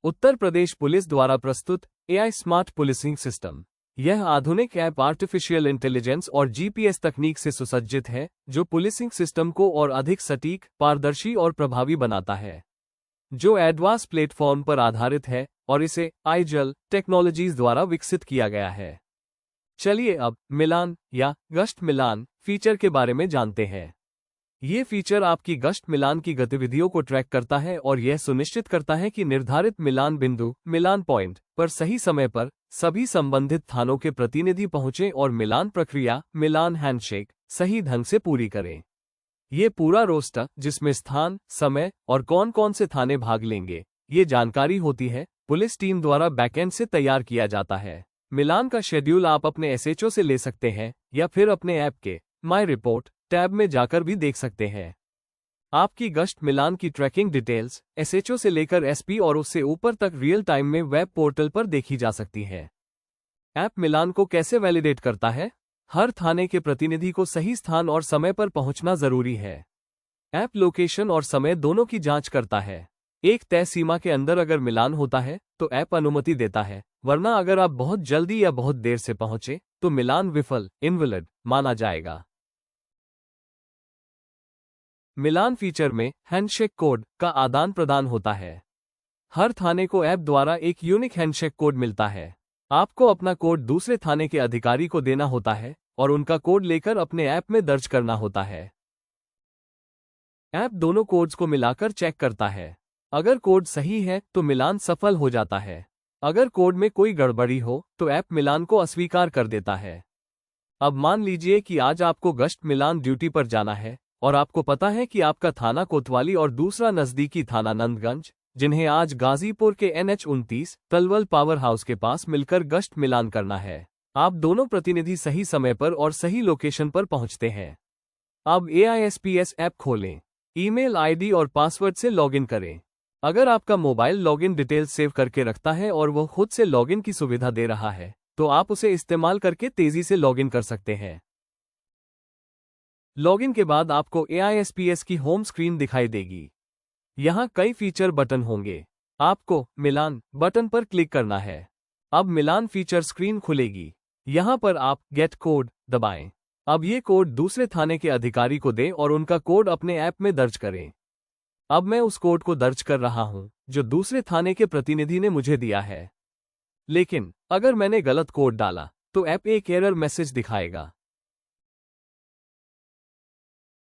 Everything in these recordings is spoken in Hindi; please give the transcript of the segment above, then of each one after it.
उत्तर प्रदेश पुलिस द्वारा प्रस्तुत AI स्मार्ट पुलिसिंग सिस्टम। यह आधुनिक ऐप आर्टिफिशियल इंटेलिजेंस और GPS तकनीक से सुसज्जित है, जो पुलिसिंग सिस्टम को और अधिक सटीक, पारदर्शी और प्रभावी बनाता है। जो एडवांस प्लेटफॉर्म पर आधारित है और इसे आइजल टेक्नोलॉजीज द्वारा विकसित किया गया है। चलिए अब मिलान या गश्त मिलान फीचर के बारे में जानते हैं। ये फीचर आपकी गश्त मिलान की गतिविधियों को ट्रैक करता है और यह सुनिश्चित करता है कि निर्धारित मिलान बिंदु मिलान पॉइंट पर सही समय पर सभी संबंधित थानों के प्रतिनिधि पहुंचे और मिलान प्रक्रिया मिलान हैंडशेक सही ढंग से पूरी करें। ये पूरा रोस्टर, जिसमें स्थान, समय और कौन कौन से थाने भाग लेंगे, ये जानकारी होती है, पुलिस टीम द्वारा बैकएंड से तैयार किया जाता है। मिलान का शेड्यूल आप अपने SHO से ले सकते हैं या फिर अपने ऐप के माई रिपोर्ट टैब में जाकर भी देख सकते हैं। आपकी गश्त मिलान की ट्रैकिंग डिटेल्स SHO से लेकर SP और उससे ऊपर तक रियल टाइम में वेब पोर्टल पर देखी जा सकती है। ऐप मिलान को कैसे वैलिडेट करता है? हर थाने के प्रतिनिधि को सही स्थान और समय पर पहुंचना जरूरी है। ऐप लोकेशन और समय दोनों की जांच करता है। एक तय सीमा के अंदर अगर मिलान होता है तो ऐप अनुमति देता है, वरना अगर आप बहुत जल्दी या बहुत देर से पहुंचे तो मिलान विफल इनवैलिड माना जाएगा। मिलान फीचर में हैंडशेक कोड का आदान प्रदान होता है। हर थाने को ऐप द्वारा एक यूनिक हैंडशेक कोड मिलता है। आपको अपना कोड दूसरे थाने के अधिकारी को देना होता है और उनका कोड लेकर अपने ऐप में दर्ज करना होता है। ऐप दोनों कोड्स को मिलाकर चेक करता है। अगर कोड सही है तो मिलान सफल हो जाता है। अगर कोड में कोई गड़बड़ी हो तो ऐप मिलान को अस्वीकार कर देता है। अब मान लीजिए कि आज आपको गश्त मिलान ड्यूटी पर जाना है और आपको पता है कि आपका थाना कोतवाली और दूसरा नजदीकी थाना नंदगंज, जिन्हें आज गाजीपुर के NH-29 तलवल पावर हाउस के पास मिलकर गश्त मिलान करना है। आप दोनों प्रतिनिधि सही समय पर और सही लोकेशन पर पहुंचते हैं। अब AISPS ऐप खोलें, ईमेल ID और पासवर्ड से लॉगिन करें। अगर आपका मोबाइल लॉगिन डिटेल्स सेव करके रखता है और वह खुद से लॉगिन की सुविधा दे रहा है, तो आप उसे इस्तेमाल करके तेजी से लॉगिन कर सकते हैं। लॉगिन के बाद आपको AISPS की होम स्क्रीन दिखाई देगी। यहाँ कई फीचर बटन होंगे। आपको मिलान बटन पर क्लिक करना है। अब मिलान फीचर स्क्रीन खुलेगी। यहाँ पर आप गेट कोड दबाएं। अब ये कोड दूसरे थाने के अधिकारी को दें और उनका कोड अपने ऐप में दर्ज करें। अब मैं उस कोड को दर्ज कर रहा हूँ जो दूसरे थाने के प्रतिनिधि ने मुझे दिया है। लेकिन अगर मैंने गलत कोड डाला तो ऐप एक एरर मैसेज दिखाएगा।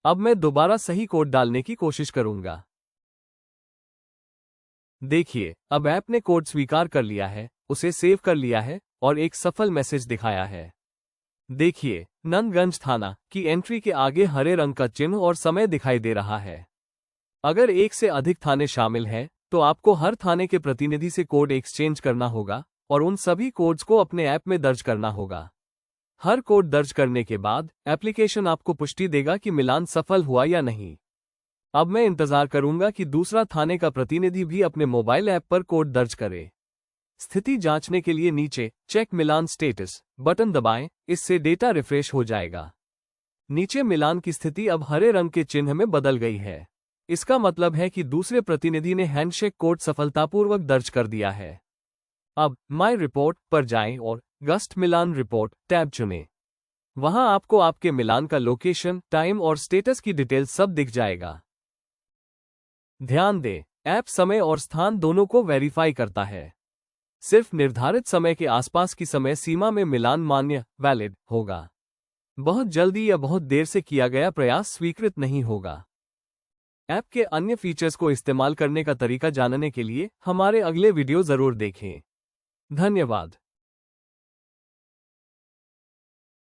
अब मैं दोबारा सही कोड डालने की कोशिश करूंगा। देखिए, अब ऐप ने कोड स्वीकार कर लिया है, उसे सेव कर लिया है और एक सफल मैसेज दिखाया है। देखिए, नंदगंज थाना की एंट्री के आगे हरे रंग का चिन्ह और समय दिखाई दे रहा है। अगर एक से अधिक थाने शामिल हैं, तो आपको हर थाने के प्रतिनिधि से कोड एक्सचेंज करना होगा और उन सभी कोड्स को अपने ऐप में दर्ज करना होगा। हर कोड दर्ज करने के बाद एप्लीकेशन आपको पुष्टि देगा कि मिलान सफल हुआ या नहीं। अब मैं इंतजार करूंगा कि दूसरा थाने का प्रतिनिधि भी अपने मोबाइल ऐप पर कोड दर्ज करे। स्थिति जांचने के लिए नीचे चेक मिलान स्टेटस बटन दबाएं, इससे डेटा रिफ्रेश हो जाएगा। नीचे मिलान की स्थिति अब हरे रंग के चिन्ह में बदल गई है। इसका मतलब है कि दूसरे प्रतिनिधि ने हैंडशेक कोड सफलतापूर्वक दर्ज कर दिया है। अब माई रिपोर्ट पर जाएं और गश्त मिलान रिपोर्ट टैब चुनें। वहां आपको आपके मिलान का लोकेशन, टाइम और स्टेटस की डिटेल सब दिख जाएगा। ध्यान दें, ऐप समय और स्थान दोनों को वेरीफाई करता है। सिर्फ निर्धारित समय के आसपास की समय सीमा में मिलान मान्य वैलिड होगा। बहुत जल्दी या बहुत देर से किया गया प्रयास स्वीकृत नहीं होगा। ऐप के अन्य फीचर्स को इस्तेमाल करने का तरीका जानने के लिए हमारे अगले वीडियो जरूर देखें। धन्यवाद।